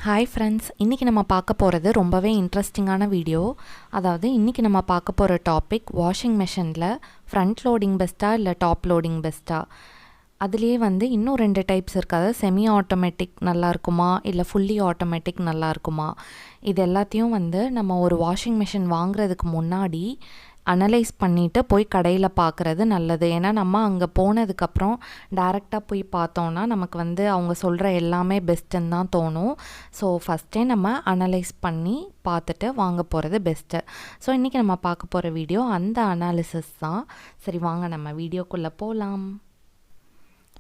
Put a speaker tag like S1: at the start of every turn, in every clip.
S1: Hi friends, இன்றைக்கி நம்ம பார்க்க போகிறது ரொம்பவே இன்ட்ரெஸ்டிங்கான வீடியோ. அதாவது இன்றைக்கி நம்ம பார்க்க போகிற டாபிக் வாஷிங் மெஷினில் ஃப்ரண்ட் லோடிங் பெஸ்ட்டாக இல்லை டாப் லோடிங் பெஸ்ட்டாக. அதுலேயே இன்னும் 2 டைப்ஸ் இருக்குது. அதாவது செமி ஆட்டோமேட்டிக் நல்லா இருக்குமா இல்லை ஃபுல்லி ஆட்டோமேட்டிக் நல்லா இருக்குமா, இது எல்லாத்தையும் நம்ம ஒரு வாஷிங் மிஷின் வாங்குறதுக்கு முன்னாடி அனலைஸ் பண்ணிவிட்டு போய் கடையில் பார்க்குறது நல்லது. ஏன்னா நம்ம அங்கே போனதுக்கப்புறம் டைரெக்டாக போய் பார்த்தோன்னா நமக்கு அவங்க சொல்கிற எல்லாமே பெஸ்ட்டுன்னு தான் தோணும். ஸோ ஃபஸ்ட்டே நம்ம அனலைஸ் பண்ணி பார்த்துட்டு வாங்க போகிறது பெஸ்ட்டு. ஸோ இன்றைக்கி நம்ம பார்க்க போகிற வீடியோ அந்த அனாலிசிஸ் தான். சரி, வாங்க நம்ம வீடியோக்குள்ளே போகலாம்.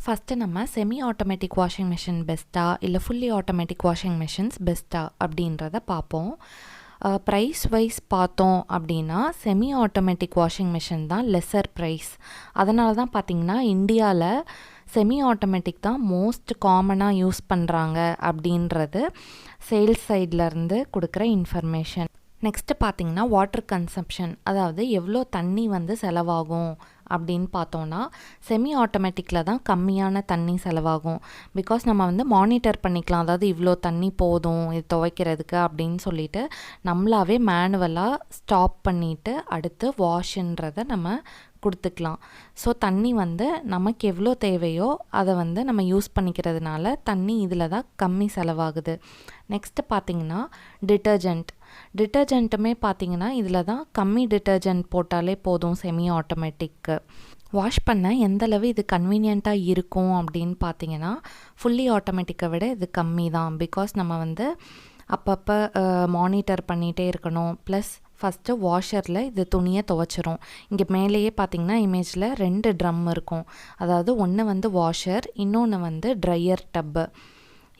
S1: ஃபஸ்ட்டு நம்ம செமி ஆட்டோமேட்டிக் வாஷிங் மிஷின் பெஸ்ட்டாக இல்லை ஃபுல்லி ஆட்டோமேட்டிக் வாஷிங் மிஷின்ஸ் பெஸ்ட்டாக அப்படின்றத பார்ப்போம். ப்ரைஸ் வைஸ் பார்த்தோம் அப்படின்னா செமி ஆட்டோமேட்டிக் வாஷிங் மிஷின் தான் லெஸர் ப்ரைஸ். அதனால தான் பார்த்திங்கன்னா இந்தியாவில் செமி ஆட்டோமேட்டிக் தான் மோஸ்ட் காமனாக யூஸ் பண்ணுறாங்க அப்படின்றது சேல்ஸ் சைட்லேருந்து கொடுக்குற இன்ஃபர்மேஷன். நெக்ஸ்ட்டு பார்த்திங்கன்னா வாட்டர் கன்சம்ப்ஷன், அதாவது எவ்வளோ தண்ணி செலவாகும் அப்படின்னு பார்த்தோன்னா செமி ஆட்டோமேட்டிக்கில் தான் கம்மியான தண்ணி செலவாகும். பிகாஸ் நம்ம மானிட்டர் பண்ணிக்கலாம், அதாவது இவ்வளோ தண்ணி போதும் இது துவைக்கிறதுக்கு அப்படின்னு சொல்லிட்டு நம்மளாவே மேனுவலாக ஸ்டாப் பண்ணிவிட்டு அடுத்து வாஷ்ன்றதை நம்ம கொடுத்துக்கலாம். ஸோ தண்ணி நமக்கு எவ்வளோ தேவையோ அதை நம்ம யூஸ் பண்ணிக்கிறதுனால தண்ணி இதில் தான் கம்மி செலவாகுது. நெக்ஸ்ட்டு பார்த்திங்கன்னா டிட்டர்ஜென்ட்டுமே பார்த்திங்கன்னா இதில் தான் கம்மி டிட்டர்ஜென்ட் போட்டாலே போதும். செமி ஆட்டோமேட்டிக்கு வாஷ் பண்ண எந்தளவு இது கன்வீனியண்ட்டாக இருக்கும் அப்படின்னு பார்த்திங்கன்னா ஃபுல்லி ஆட்டோமேட்டிக்கை விட இது கம்மி தான். பிகாஸ் நம்ம அப்பப்போ மானிட்டர் பண்ணிகிட்டே இருக்கணும். ப்ளஸ் ஃபஸ்ட்டு வாஷரில் இது துணியை துவைச்சிரும். இங்கே மேலேயே பார்த்திங்கன்னா இமேஜில் 2 ட்ரம் இருக்கும். அதாவது ஒன்று வாஷர், இன்னொன்று ட்ரையர் டப்பு.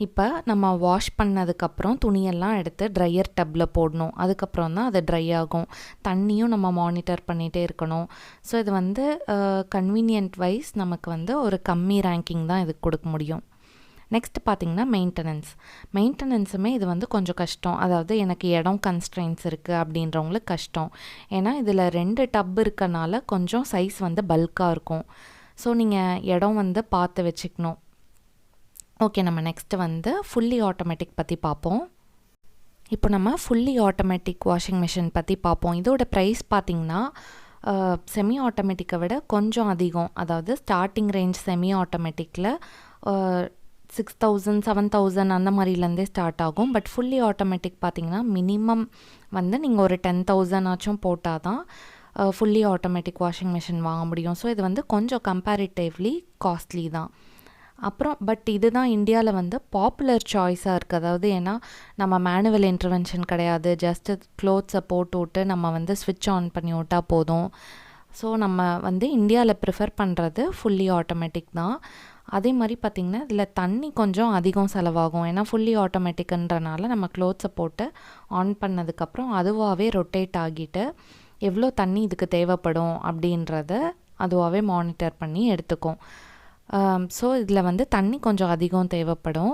S1: இப்போ நம்ம வாஷ் பண்ணதுக்கப்புறம் துணியெல்லாம் எடுத்து ட்ரையர் டப்பில் போடணும். அதுக்கப்புறம் தான் அது ட்ரை ஆகும். தண்ணியும் நம்ம மானிட்டர் பண்ணிகிட்டே இருக்கணும். ஸோ இது கன்வீனியன்ட் வைஸ் நமக்கு ஒரு கம்மி ரேங்கிங் தான் இதுக்கு கொடுக்க முடியும். நெக்ஸ்ட் பார்த்திங்கன்னா மெயின்டெனன்ஸுமே இது கொஞ்சம் கஷ்டம். அதாவது எனக்கு இடம் கன்ஸ்ட்ரெயின்ஸ் இருக்குது அப்படின்றவங்களுக்கு கஷ்டம். ஏன்னா இதில் 2 டப் இருக்கனால கொஞ்சம் சைஸ் பல்காக இருக்கும். ஸோ நீங்கள் இடம் பார்த்து வச்சுக்கணும். ஓகே, நம்ம நெக்ஸ்ட்டு ஃபுல்லி ஆட்டோமேட்டிக் பற்றி பார்ப்போம். இப்போ நம்ம ஃபுல்லி ஆட்டோமேட்டிக் வாஷிங் மிஷின் பற்றி பார்ப்போம். இதோட ப்ரைஸ் பார்த்திங்கன்னா செமி ஆட்டோமேட்டிக்கை விட கொஞ்சம் அதிகம். அதாவது ஸ்டார்டிங் ரேஞ்ச் செமி ஆட்டோமேட்டிக்கில் 6000 7000 அந்த மாதிரிலேருந்தே ஸ்டார்ட் ஆகும். பட் ஃபுல்லி ஆட்டோமேட்டிக் பார்த்திங்கன்னா மினிமம் நீங்கள் ஒரு 10,000 ஆச்சும் போட்டால் தான் ஃபுல்லி ஆட்டோமேட்டிக் வாஷிங் மிஷின் வாங்க முடியும். ஸோ இது கொஞ்சம் கம்பேரிட்டிவ்லி காஸ்ட்லி தான். அப்புறம் பட் இதுதான் இந்தியாவில் பாப்புலர் சாய்ஸாக இருக்குது. அதாவது ஏன்னா நம்ம மேனுவல் இன்டர்வென்ஷன் கிடையாது. ஜஸ்ட்டு க்ளோத்ஸை போட்டு விட்டு நம்ம ஸ்விட்ச் ஆன் பண்ணி விட்டால் போதும். ஸோ நம்ம இந்தியாவில் ப்ரிஃபர் பண்ணுறது ஃபுல்லி ஆட்டோமேட்டிக் தான். அதே மாதிரி பார்த்திங்கன்னா இதில் தண்ணி கொஞ்சம் அதிகம் செலவாகும். ஏன்னா ஃபுல்லி ஆட்டோமேட்டிக்குன்றனால நம்ம க்ளோத்ஸை போட்டு ஆன் பண்ணதுக்கப்புறம் அதுவாகவே ரொட்டேட் ஆகிட்டு எவ்வளோ தண்ணி இதுக்கு தேவைப்படும் அப்படின்றத அதுவாகவே மானிட்டர் பண்ணி எடுத்துக்கும். ஸோ இதில் தண்ணி கொஞ்சம் அதிகம் தேவைப்படும்.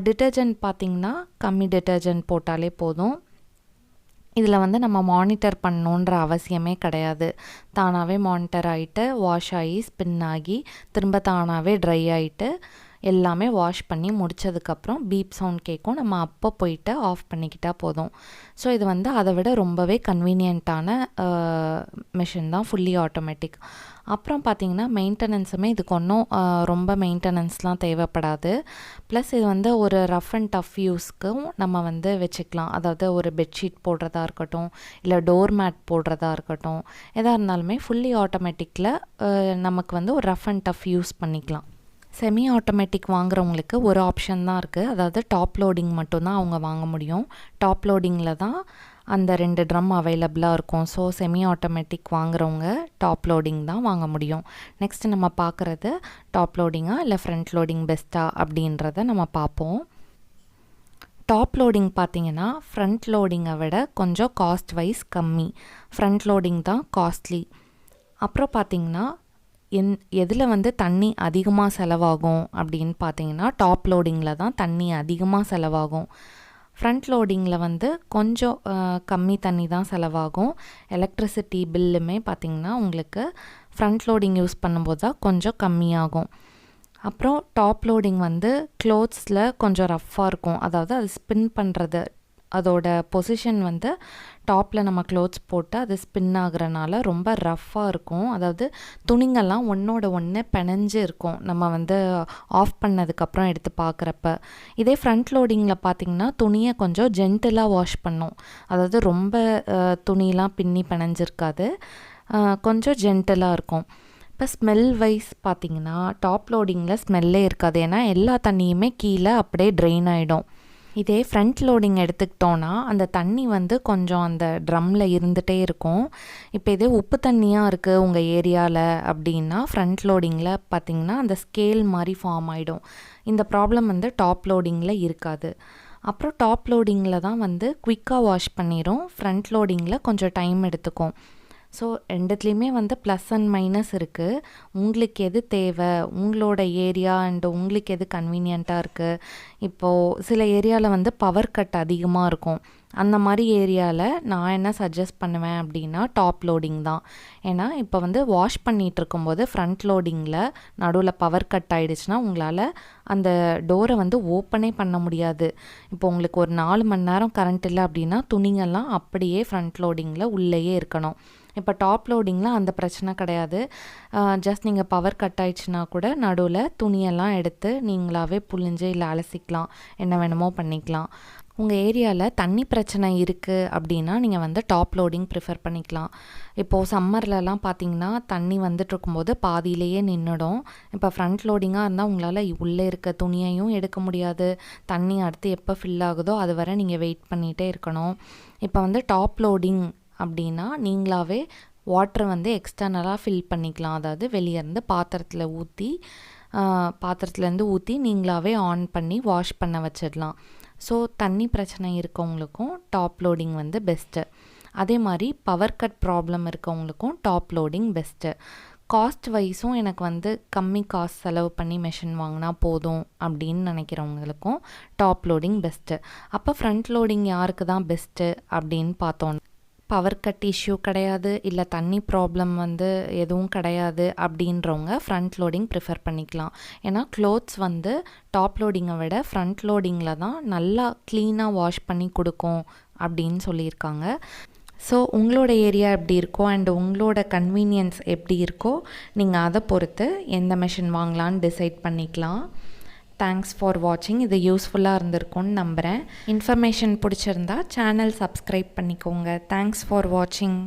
S1: டிட்டர்ஜென்ட் பார்த்திங்கன்னா கம்மி டிட்டர்ஜென்ட் போட்டாலே போதும். இதில் நம்ம மானிட்டர் பண்ணணுன்ற அவசியமே கிடையாது. தானாகவே மானிட்டர் ஆகிட்டு வாஷ் ஆகி ஸ்பின் ஆகி திரும்ப தானாகவே ட்ரை ஆகிட்டு எல்லாமே வாஷ் பண்ணி முடித்ததுக்கப்புறம் பீப் சவுண்ட் கேட்கும். நம்ம அப்போ போயிட்டு ஆஃப் பண்ணிக்கிட்டால் போதும். ஸோ இது அதை விட ரொம்பவே கன்வீனியண்ட்டான மிஷின் தான் ஃபுல்லி ஆட்டோமேட்டிக். அப்புறம் பார்த்திங்கன்னா மெயின்டெனன்ஸுமே இதுக்கு ஒன்றும் ரொம்ப மெயின்டெனன்ஸ்லாம் தேவைப்படாது. ப்ளஸ் இது ஒரு ரஃப் அண்ட் டஃப் யூஸ்க்கும் நம்ம வச்சுக்கலாம். அதாவது ஒரு பெட்ஷீட் போடுறதா இருக்கட்டும், இல்லை டோர் மேட் போடுறதா இருக்கட்டும், எதாக இருந்தாலுமே ஃபுல்லி ஆட்டோமேட்டிக்கில் நமக்கு ஒரு ரஃப் அண்ட் டஃப் யூஸ் பண்ணிக்கலாம். செமி ஆட்டோமேட்டிக் வாங்குறவங்களுக்கு ஒரு ஆப்ஷன் தான் இருக்குது. அதாவது டாப் லோடிங் மட்டும்தான் அவங்க வாங்க முடியும். டாப் லோடிங்கில் தான் அந்த 2 ட்ரம் அவைலபிளாக இருக்கும். ஸோ செமி ஆட்டோமேட்டிக் வாங்குறவங்க டாப் லோடிங் தான் வாங்க முடியும். நெக்ஸ்ட் நம்ம பார்க்குறது டாப் லோடிங்காக இல்லை ஃப்ரண்ட் லோடிங் பெஸ்ட்டாக அப்படின்றத நம்ம பார்ப்போம். டாப் லோடிங் பார்த்திங்கன்னா ஃப்ரண்ட் லோடிங்கை விட கொஞ்சம் காஸ்ட் வைஸ் கம்மி. ஃப்ரண்ட் லோடிங் தான் காஸ்ட்லி. அப்புறம் பார்த்திங்கன்னா எதில் தண்ணி அதிகமாக செலவாகும் அப்படின்னு பார்த்திங்கன்னா டாப் லோடிங்கில் தான் தண்ணி அதிகமாக செலவாகும். ஃப்ரண்ட் லோடிங்கில் கொஞ்சம் கம்மி தண்ணி தான் செலவாகும். எலக்ட்ரிசிட்டி பில்லுமே பார்த்திங்கன்னா உங்களுக்கு ஃப்ரண்ட் லோடிங் யூஸ் பண்ணும்போது தான் கொஞ்சம் கம்மியாகும். அப்புறம் டாப் லோடிங் வந்து க்ளோத்ஸில் கொஞ்சம் ரஃப்பாக இருக்கும். அதாவது அது ஸ்பின் பண்ணுறது, அதோட பொசிஷன் வந்து டாப்பில் நம்ம க்ளோத்ஸ் போட்டு அது ஸ்பின் ஆகுறனால ரொம்ப ரஃப்பாக இருக்கும். அதாவது துணிங்கெல்லாம் ஒன்றோட ஒன்று பிணைஞ்சு இருக்கும் நம்ம வந்து ஆஃப் பண்ணதுக்கப்புறம் எடுத்து பார்க்குறப்ப. இதே ஃப்ரண்ட் லோடிங்கில் பார்த்திங்கன்னா துணியை கொஞ்சம் ஜென்டிலாக வாஷ் பண்ணும். அதாவது ரொம்ப துணியெலாம் பின்னி பிணைஞ்சிருக்காது, கொஞ்சம் ஜென்டிலாக இருக்கும். இப்போ ஸ்மெல் வைஸ் பார்த்திங்கன்னா டாப் லோடிங்கில் ஸ்மெல்லே இருக்காது. ஏன்னா எல்லா தண்ணியுமே கீழே அப்படியே ட்ரெயின் ஆகிடும். இதே ஃப்ரண்ட் லோடிங் எடுத்துக்கிட்டோன்னா அந்த தண்ணி வந்து கொஞ்சம் அந்த ட்ரம்மில் இருந்துகிட்டே இருக்கும். இப்போ இதே உப்பு தண்ணியாக இருக்குது உங்கள் ஏரியாவில் அப்படின்னா ஃப்ரண்ட் லோடிங்கில் பார்த்திங்கன்னா அந்த ஸ்கேல் மாதிரி ஃபார்ம் ஆகிடும். இந்த ப்ராப்ளம் வந்து டாப் லோடிங்கில் இருக்காது. அப்புறம் டாப் லோடிங்கில் தான் வந்து குயிக்காக வாஷ் பண்ணிடும், ஃப்ரண்ட் லோடிங்கில் கொஞ்சம் டைம் எடுத்துக்கும். ஸோ ரெண்டுத்துலேயுமே வந்து ப்ளஸ் அண்ட் மைனஸ் இருக்குது. உங்களுக்கு எது தேவை, உங்களோட ஏரியா அண்டு உங்களுக்கு எது கன்வீனியண்ட்டாக இருக்குது. இப்போது சில ஏரியாவில் வந்து பவர் கட் அதிகமாக இருக்கும். அந்த மாதிரி ஏரியாவில் நான் என்ன சஜஸ்ட் பண்ணுவேன் அப்படின்னா டாப் லோடிங் தான். ஏன்னா இப்போ வந்து வாஷ் பண்ணிகிட்டு இருக்கும்போது ஃப்ரண்ட் லோடிங்கில் நடுவில் பவர் கட் ஆகிடுச்சுன்னா உங்களால் அந்த டோரை வந்து ஓப்பனே பண்ண முடியாது. இப்போ உங்களுக்கு ஒரு 4 மணி நேரம் கரண்ட் இல்லை அப்படின்னா துணிங்கெல்லாம் அப்படியே ஃப்ரண்ட் லோடிங்கில் உள்ளேயே இருக்கணும். இப்போ டாப் லோடிங்கில் அந்த பிரச்சனை கிடையாது. ஜஸ்ட் நீங்கள் பவர் கட் ஆயிடுச்சுன்னா கூட நடுவில் துணியெல்லாம் எடுத்து நீங்களாகவே புழிஞ்சு இல்லை அலசிக்கலாம், என்ன வேணுமோ பண்ணிக்கலாம். உங்கள் ஏரியாவில் தண்ணி பிரச்சனை இருக்குது அப்படின்னா நீங்கள் வந்து டாப் லோடிங் ப்ரிஃபர் பண்ணிக்கலாம். இப்போது சம்மர்லலாம் பார்த்தீங்கன்னா தண்ணி வந்துட்டு இருக்கும்போது பாதியிலேயே நின்றுடும். இப்போ ஃப்ரண்ட் லோடிங்காக இருந்தால் உங்களால் உள்ளே இருக்க துணியையும் எடுக்க முடியாது, தண்ணி அடுத்து எப்போ ஃபில் ஆகுதோ அது வரை நீங்கள் வெயிட் பண்ணிகிட்டே இருக்கணும். இப்போ வந்து டாப் லோடிங் அப்படின்னா நீங்களாகவே வாட்டரை வந்து எக்ஸ்டர்னலாக ஃபில் பண்ணிக்கலாம். அதாவது வெளியேருந்து பாத்திரத்துலேருந்து ஊற்றி நீங்களாகவே ஆன் பண்ணி வாஷ் பண்ண வச்சிடலாம். ஸோ தண்ணி பிரச்சனை இருக்கவங்களுக்கும் டாப் லோடிங் வந்து பெஸ்ட்டு. அதே மாதிரி பவர் கட் ப்ராப்ளம் இருக்கவங்களுக்கும் டாப் லோடிங் பெஸ்ட்டு. காஸ்ட் வைஸும் எனக்கு வந்து கம்மி காசு செலவு பண்ணி மெஷின் வாங்கினா போதும் அப்படின்னு நினைக்கிறவங்களுக்கும் டாப் லோடிங் பெஸ்ட்டு. அப்போ ஃப்ரண்ட் லோடிங் யாருக்கு தான் பெஸ்ட்டு அப்படின்னு பார்த்தோம். பவர் கட் இஷ்யூ கிடையாது, இல்லை தண்ணி ப்ராப்ளம் வந்து எதுவும் கிடையாது அப்படின்றவங்க ஃப்ரண்ட் லோடிங் ப்ரிஃபர் பண்ணிக்கலாம். ஏன்னா க்ளோத்ஸ் வந்து டாப் லோடிங்கை விட ஃப்ரண்ட் லோடிங்கில் தான் நல்லா க்ளீனாக வாஷ் பண்ணி கொடுக்கும் அப்படின்னு சொல்லியிருக்காங்க. ஸோ உங்களோட ஏரியா எப்படி இருக்கோ அண்ட் உங்களோட கன்வீனியன்ஸ் எப்படி இருக்கோ நீங்கள் அதை பொறுத்து எந்த மெஷின் வாங்கலான்னு டிசைட் பண்ணிக்கலாம். தேங்க்ஸ் ஃபார் வாட்சிங். இது யூஸ்ஃபுல்லாக இருந்திருக்கும்னு நம்புகிறேன். இன்ஃபர்மேஷன் பிடிச்சிருந்தா சேனல் சப்ஸ்கிரைப் பண்ணிக்கோங்க. தேங்க்ஸ் ஃபார் வாட்சிங்.